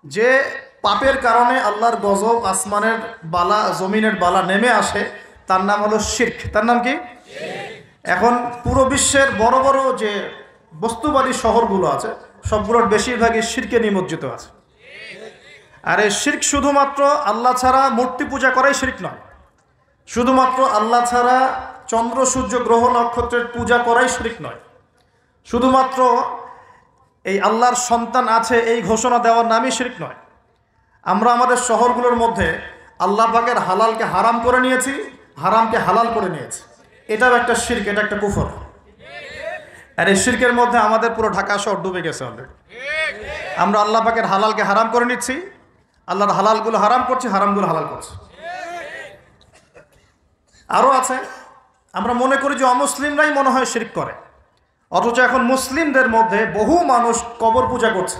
যে পাপের কারণে আল্লাহর গজব, আসমানের বালা, জমিনের বালা নেমে আসে, তার নাম হলো শিরক। তার নাম কি? এখন পুরো বিশ্বের বড় বড় যে বস্তুবাদী শহরগুলো আছে সবগুলোর বেশিরভাগই শিরকে নিমজ্জিত আছে। আর এই শিরক শুধুমাত্র আল্লাহ ছাড়া মূর্তি পূজা করাই শিরক নয়, শুধুমাত্র আল্লাহ ছাড়া চন্দ্র সূর্য গ্রহ নক্ষত্রের পূজা করাই শিরক নয়, শুধুমাত্র এই আল্লাহর সন্তান আছে এই ঘোষণা দেওয়ার নামই শিরক নয়। আমরা আমাদের শহরগুলোর মধ্যে আল্লাহ পাকের হালালকে হারাম করে নিয়েছি, হারামকে হালাল করে নিয়েছি, এটাও একটা শিরক, এটা একটা কুফর। আর এই শিরকের মধ্যে আমাদের পুরো ঢাকা শহর ডুবে গেছে অলরেডি। আমরা আল্লাহ পাকের হালালকে হারাম করে নিচ্ছি, আল্লাহর হালালগুলো হারাম করছি, হারামগুলো হালাল করছি। আরও আছে, আমরা মনে করি যে অমুসলিমরাই মনে হয় শিরক করে, অথচ এখন মুসলিমদের মধ্যে বহু মানুষ কবর পূজা করছে,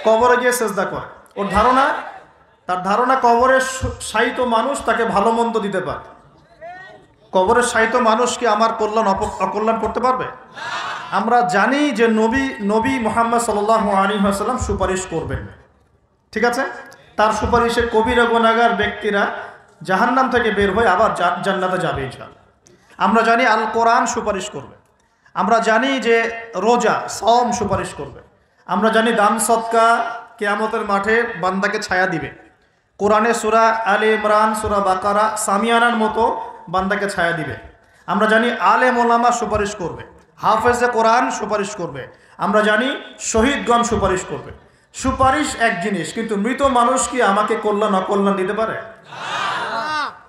কবরে গিয়ে সেজদা করে। ওর ধারণা, তার ধারণা কবরে শায়িত মানুষ তাকে ভালো মন্দ দিতে পারে। কবরের শায়িত মানুষ কি আমার কল্যাণ অকল্যাণ করতে পারবে? আমরা জানি যে নবী মুহাম্মদ সাল্লাল্লাহু আলাইহি ওয়াসাল্লাম সুপারিশ করবেন, ঠিক আছে? তার সুপারিশে কবিরা গুনাহগার ব্যক্তিরা জাহান্নাম থেকে বের হয়ে আবার জান্নাতে যাবে ইনশাআল্লাহ। আমরা জানি আল কোরআন সুপারিশ করবে, আমরা জানি যে রোজা সওম সুপারিশ করবে, আমরা জানি দান সদকা কিয়ামতের মাঠে বান্দাকে ছায়া দিবে, কোরআনে সূরা আলে ইমরান, সূরা বাকারা, সামিয়ানার মতো বান্দাকে ছায়া দিবে। আমরা জানি আলেম ওলামা সুপারিশ করবে, হাফেজে কোরআন সুপারিশ করবে, আমরা জানি শহীদগণ সুপারিশ করবে। সুপারিশ এক জিনিস, কিন্তু মৃত মানুষ কি আমাকে কল্যাণ অকল্যাণ দিতে পারে?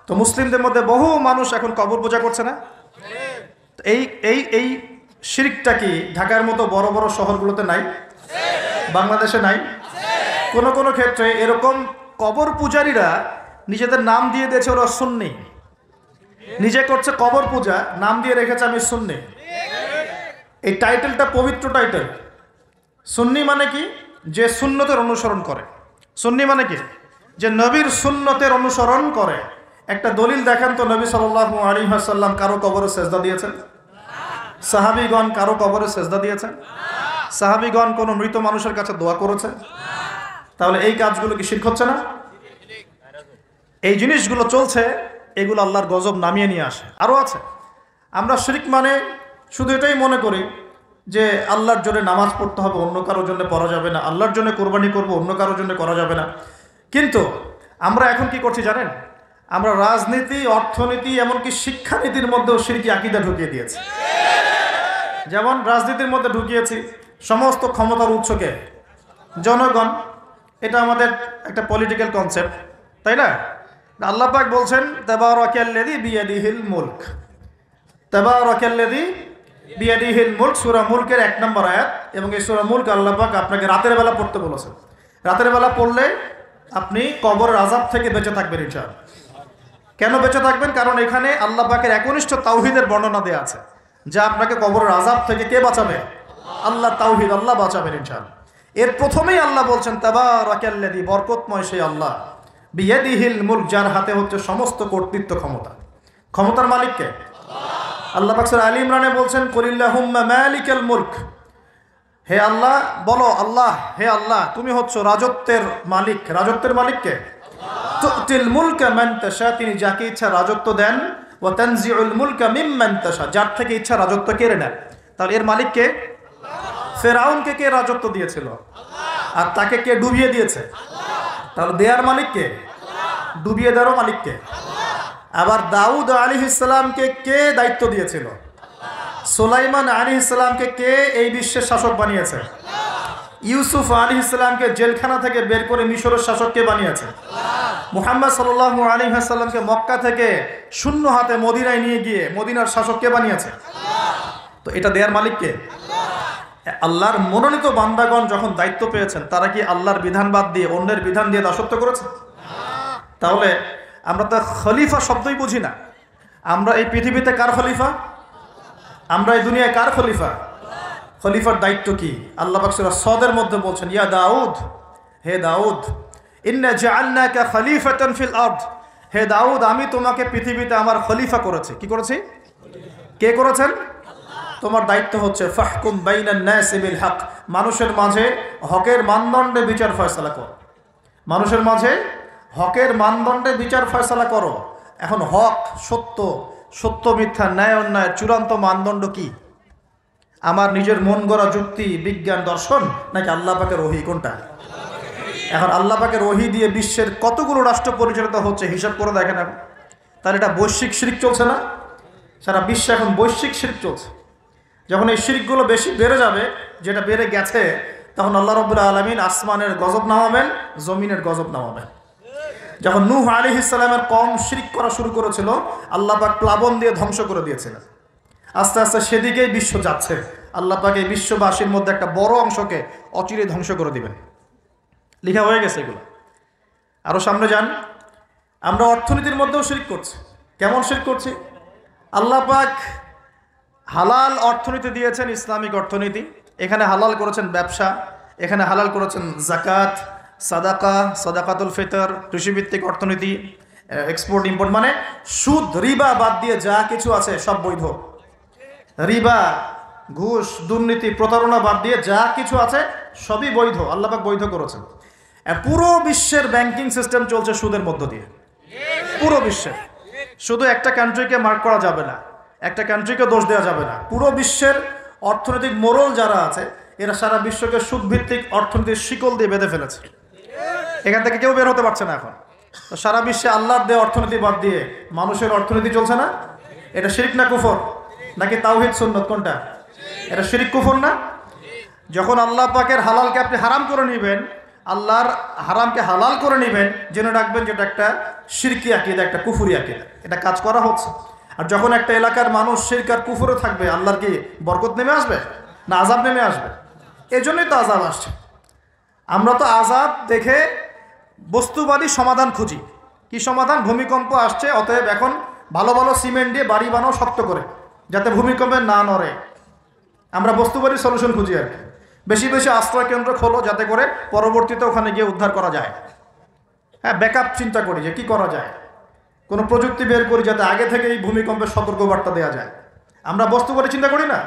তো মুসলিমদের মধ্যে বহু মানুষ এখন কবর পূজা করছে না? এই এই এই শিরকটা কি ঢাকার মতো বড় বড় শহরগুলোতে নাই? বাংলাদেশে নাই? কোন কোন ক্ষেত্রে এরকম কবর পূজারীরা নিজেদের নাম দিয়ে দিয়েছে ওরা সুন্নি, নিজে করছে কবর পূজা, নাম দিয়ে রেখেছে আমি সুন্নি। এই টাইটেলটা পবিত্র টাইটেল। সুন্নি মানে কি? যে সুন্নতের অনুসরণ করে। সুন্নি মানে কি? যে নবীর সুন্নতের অনুসরণ করে। একটা দলিল দেখান তো, নবী সাল্লাল্লাহু আলাইহি ওয়াসাল্লাম কারো কবরে সেজদা দিয়েছেন? সাহাবীগণ কারো কবরে সেজদা দিয়েছেন? সাহাবীগণ কোনো মৃত মানুষের কাছে দোয়া করেছে? তাহলে এই কাজগুলো কি শিরক হচ্ছে না? এই জিনিসগুলো চলছে, এগুলো আল্লাহর গজব নামিয়ে নিয়ে আসে। আরও আছে, আমরা শিরক মানে শুধু এটাই মনে করি যে আল্লাহর জন্য নামাজ পড়তে হবে, অন্য কারোর জন্য পড়া যাবে না, আল্লাহর জন্য কোরবানি করব, অন্য কারোর জন্য করা যাবে না। কিন্তু আমরা এখন কি করছি জানেন? আমরা রাজনীতি, অর্থনীতি, এমনকি শিক্ষানীতির মধ্যেও শিরকি আকীদা ঢুকিয়ে দিয়েছি। যেমন রাজনীতির মধ্যে ঢুকিয়েছি সমস্ত ক্ষমতার উৎসকে জনগণ, এটা আমাদের একটা পলিটিক্যাল কনসেপ্ট, তাই না? আল্লাহ পাক বলছেন তাবারাকাল্লাযী বিয়াদিহিল মুলক, তাবারাকাল্লাযী বিয়াদিহিল মুলক, সূরা মুলকের 1 নম্বর আয়াত। এবং এই সূরা মুলক আল্লাহ পাক আপনাকে রাতের বেলা পড়তে বলেছেন। রাতের বেলা পড়লে আপনি কবরের আযাব থেকে বেঁচে থাকবেন ইনশাআল্লাহ। কেন বেঁচে থাকবেন? কারণ এখানে আল্লাহ পাকের একনিষ্ঠ তাওহীদের বর্ণনা দেয়া আছে, যা আপনাকে কবরের আযাব থেকে কে বাঁচাবে? আল্লাহ। তাওহীদ, আল্লাহ বাঁচাবেন ইনশাআল্লাহ। এর প্রথমেই আল্লাহ বলছেন তাবারাকাল্লাযী, বরকতময় সেই আল্লাহ, বিয়াদিহিল মুলক, যার হাতে হচ্ছে সমস্ত কর্তৃত্ব ক্ষমতা। ক্ষমতার মালিক কে? আল্লাহ পাক সূরা আলী ইমরানে বলছেন কুলিল্লাহুম্মা মালিকাল মুলক, হে আল্লাহ বলো, আল্লাহ, হে আল্লাহ তুমি হচ্ছ রাজত্বের মালিক। রাজত্বের মালিক কে? তুতিল মুলকা মান তাশা, তিনি যাকে ইচ্ছা রাজত্ব দেন। ওয়া তানজিউল মুলকা মিম্মান তাশা, যার থেকে ইচ্ছা রাজত্ব কেড়ে নেন। তাহলে এর মালিক কে? ফেরাউনকে কে রাজত্ব দিয়েছিল? আর তাকে কে ডুবিয়ে দিয়েছে? তাহলে দেয়ার মালিক কে? ডুবিয়ে দেওয়ার মালিক কে? আবার দাউদ আলাইহিস সালামকে কে দায়িত্ব দিয়েছিল? সুলাইমান আলাইহিস সালামকে কে এই বিশ্বের শাসক বানিয়েছে? ইউসুফ আলাইহিস সালামকে জেলখানা থেকে বের করে মিশরের শাসক কে বানিয়েছে? মুহাম্মদ সাল্লাল্লাহু আলাইহি ওয়াসাল্লামকে মক্কা থেকে শূন্য হাতে মদিনায় নিয়ে গিয়ে মদিনার শাসক কে বানিয়েছে? তো এটা দেয়ার মালিক কে? আল্লাহর মনোনীত বান্দাগণ যখন দায়িত্ব পেয়েছেন, তারা কি আল্লাহর বিধান বাদ দিয়ে অন্যের বিধান দিয়ে দাসত্ব করেছে? তাহলে আমরা তো খলিফা শব্দই বুঝি না। আমরা এই পৃথিবীতে কার খলিফা? আমরা এই দুনিয়ায় কার খলিফা? খলিফার দায়িত্ব কি? আল্লাহ পাক সূরা সদের মধ্যে বলছেন, ইয়া দাউদ, হে দাউদ, ইন্না জাআলনাকা খলিফাতান ফিল আরদ, হে দাউদ আমি তোমাকে পৃথিবীতে আমার খলিফা করেছি। কি করেছি? কে করেছেন? তোমার দায়িত্ব হচ্ছে ফাহকুম বাইনান নাসি বিল হক, মানুষের মাঝে হকের মানদণ্ডে বিচার ফয়সালা করো। মানুষের মাঝে হকের মানদণ্ডে বিচার ফয়সালা করো। এখন হক, সত্য, সত্য মিথ্যা, ন্যায় অন্যায় চূড়ান্ত মানদণ্ড কি? আমার নিজের মন গড়া যুক্তি, বিজ্ঞান, দর্শন, নাকি আল্লাহ পাকের ওহী? কোনটা? এখন আল্লাহ পাকের ওহী দিয়ে বিশ্বের কতগুলো রাষ্ট্র পরিচালিত হচ্ছে হিসাব করে দেখেন। এখন তাহলে এটা বৈশ্বিক শিরক চলছে না? সারা বিশ্বে এখন বৈশ্বিক শিরক চলছে। যখন এই শিরকগুলো বেশি বেড়ে যাবে, যেটা বেড়ে গেছে, তখন আল্লাহ রাব্বুল আলামিন আসমানের গজব নামাবেন, জমিনের গজব নামাবেন। যখন নূহ আলাইহিস সালামের কওম শিরক করা শুরু করেছিল, আল্লাহ পাক প্লাবন দিয়ে ধ্বংস করে দিয়েছিলেন। আস্তে আস্তে সেদিকেই বিশ্ব যাচ্ছে। আল্লাহ পাক এই বিশ্ববাসীর মধ্যে একটা বড় অংশকে অচিরে ধ্বংস করে দিবেন। লেখা হয়ে গেছে এগুলো। আরও সামনে যান। আমরা অর্থনীতির মধ্যেও শিরক করছি। কেমন শিরক করছি? আল্লাহ পাক হালাল অর্থনীতি দিয়েছেন, ইসলামিক অর্থনীতি। এখানে হালাল করেছেন ব্যবসা, এখানে হালাল করেছেন জাকাত, সাদাকা, সাদাকাতুল ফিতর, কৃষিভিত্তিক অর্থনীতি, এক্সপোর্ট ইম্পোর্ট, মানে সুদ রিবা বাদ দিয়ে যা কিছু আছে সব বৈধ। রিবা, ঘুষ, দুর্নীতি, প্রতারণা বাদ দিয়ে যা কিছু আছে সবই বৈধ। আল্লাহ পাক বৈধ করেছেন। পুরো বিশ্বের ব্যাংকিং সিস্টেম চলছে সুদের মধ্য দিয়ে। পুরো বিশ্বের, শুধু একটা কান্ট্রিকে মার্ক করা যাবে না, একটা কান্ট্রিকে দোষ দেওয়া যাবে না। পুরো বিশ্বের অর্থনৈতিক মোড়ল যারা আছে, এরা সারা বিশ্বকে সুদভিত্তিক অর্থনীতির শিকল দিয়ে বেঁধে ফেলেছে। এখান থেকে কেউ বের হতে পারছে না। এখন তো সারা বিশ্বে আল্লাহর দেওয়া অর্থনীতি বাদ দিয়ে মানুষের অর্থনীতি চলছে না। এটা শিরক না কুফর? নাকি তাওহীদ সুন্নাত? কোনটা? এটা শিরক কুফর না? যখন আল্লাহ পাকের হালালকে আপনি হারাম করে নেবেন, আল্লাহর হারামকে হালাল করে নেবেন, জেনে রাখবেন যেটা একটা শিরকি আকীদা, একটা কুফরি আকীদা। এটা কাজ করা হচ্ছে। আর যখন একটা এলাকার মানুষ শিরক আর কুফরে থাকবে, আল্লাহর কি বরকত নেমে আসবে না আযাব নেমে আসবে? এই জন্যই তো আযাব আসছে। আমরা তো আযাব দেখে বস্তুবাদী সমাধান খুঁজি। কি সমাধান? ভূমিকম্প আসছে, অতএব এখন ভালো ভালো সিমেন্ট দিয়ে বাড়ি বানাও শক্ত করে, যাতে ভূমিকম্পে না নড়ে। আমরা বস্তুবাদী সলিউশন খুঁজি আর কি। বেশি বেশি আশ্রয় কেন্দ্র খোলো, যাতে করে পরবর্তীতে ওখানে গিয়ে উদ্ধার করা যায়। হ্যাঁ, ব্যাকআপ চিন্তা করি যে কি করা যায়, কোনো প্রযুক্তি বের করি যাতে আগে থেকে এই ভূমিকম্পের সতর্কবার্তা দেওয়া যায়। আমরা বস্তুবাদী চিন্তা করি না।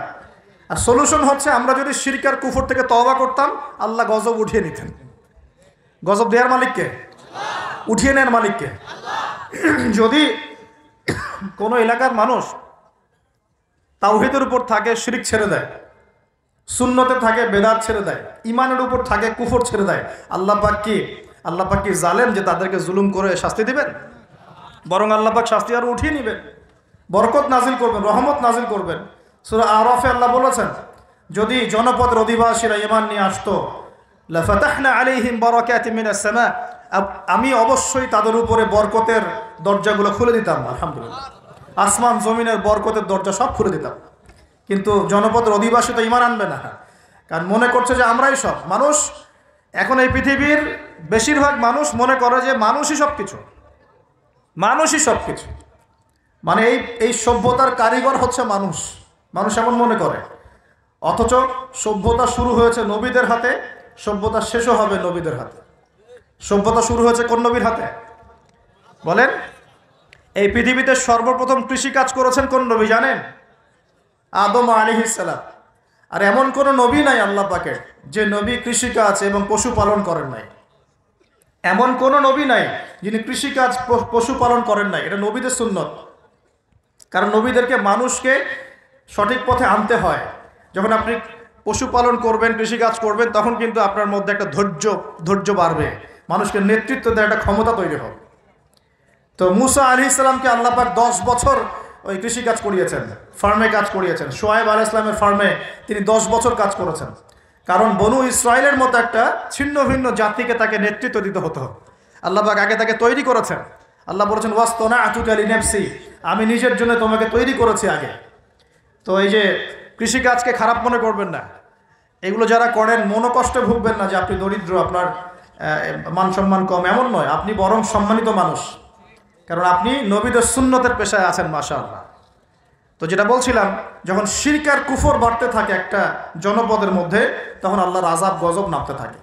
আর সলিউশন হচ্ছে, আমরা যদি শিরক আর কুফর থেকে তওবা করতাম, আল্লাহ গজব উঠিয়ে নিতেন। গজব দেওয়ার মালিককে, উঠিয়ে নেয়ার মালিককে। যদি কোনো এলাকার মানুষ তাওহীদের উপর থাকে, শিরক ছেড়ে দেয়, সুন্নতে থাকে, বেদাত ছেড়ে দেয়, ইমানের উপর থাকে, কুফর ছেড়ে দেয়, আল্লাহ পাক কি জালেম যে তাদেরকে জুলুম করে শাস্তি দিবেন? বরং আল্লাহ পাক শাস্তি আরো উঠিয়ে নেবেন, বরকত নাজিল করবেন, রহমত নাজিল করবেন। সূরা আরাফে আল্লাহ বলেছেন, যদি জনপদের অধিবাসীরা ঈমান নিয়ে আসতো, লাফাতাহনা আলাইহিম বারাকাতিন মিনাস সামা, আমি অবশ্যই তাদের উপরে বরকতের দরজাগুলো খুলে দিতাম। আলহামদুলিল্লাহ, আসমান জমিনের বরকতের দরজা সব খুলে দিতাম। কিন্তু জনপদের অধিবাসী তো ঈমান আনবে না, কারণ মনে করছে যে আমরাই সব। মানুষ এখন এই পৃথিবীর বেশিরভাগ মানুষ মনে করে যে মানুষই সব কিছু, মানুষই সব কিছু, মানে এই সভ্যতার কারিগর হচ্ছে মানুষ। মানুষ এমন মনে করে। অথচ সভ্যতা শুরু হয়েছে নবীদের হাতে, সভ্যতা শেষও হবে নবীদের হাতে। সভ্যতা শুরু হয়েছে কোন নবীর হাতে বলেন? এই পৃথিবীতে সর্বপ্রথম কৃষিকাজ করেছেন কোন নবী জানেন? আদম আলাইহিস সালাম। আর এমন কোন নবী নাই আল্লাহ পাকের যে নবী কৃষিকাজ এবং পশুপালন করেন নাই। এমন কোন নবী নাই যিনি কৃষিকাজ পশুপালন করেন নাই। এটা নবীদের সুন্নত। কারণ নবীদেরকে মানুষকে সঠিক পথে আনতে হয়। যখন আপনি পশুপালন করবেন, কৃষিকাজ করবেন, তখন কিন্তু আপনার মধ্যে একটা ধৈর্য বাড়বে, মানুষকে নেতৃত্ব দেওয়ার একটা ক্ষমতা তৈরি হবে। তো মুসা আলাইহিস সালামকে আল্লাহ পাক 10 বছর ওই কৃষিকাজ করিয়েছেন, ফার্মে কাজ করিয়েছেন। শুআয়ব আলাইহিস সালামের ফার্মে তিনি 10 বছর কাজ করেছেন। কারণ বনু ইসরায়েলের মতো একটা ছিন্ন ভিন্ন জাতিকে তাকে নেতৃত্ব দিতে হতো। আল্লাহ পাক আগে তাকে তৈরি করেছেন। আল্লাহ বলেছেন, ওয়াসতানাতুকা লিনাফসি, আমি নিজের জন্য তোমাকে তৈরি করেছি আগে। তো এই যে কৃষিকাজকে খারাপ মনে করবেন না। এগুলো যারা করেন মনোকষ্টে ভুগবেন না যে আপনি দরিদ্র, আপনার মান সম্মান কম, এমন নয়। আপনি বরং সম্মানিত মানুষ, কারণ আপনি নবীদের সুন্নতের পেশায় আছেন, মাশাআল্লাহ। তো যেটা বলছিলাম, যখন শিরক আর কুফর বাড়তে থাকে একটা জনপদের মধ্যে, তখন আল্লাহর আযাব গজব নামতে থাকে।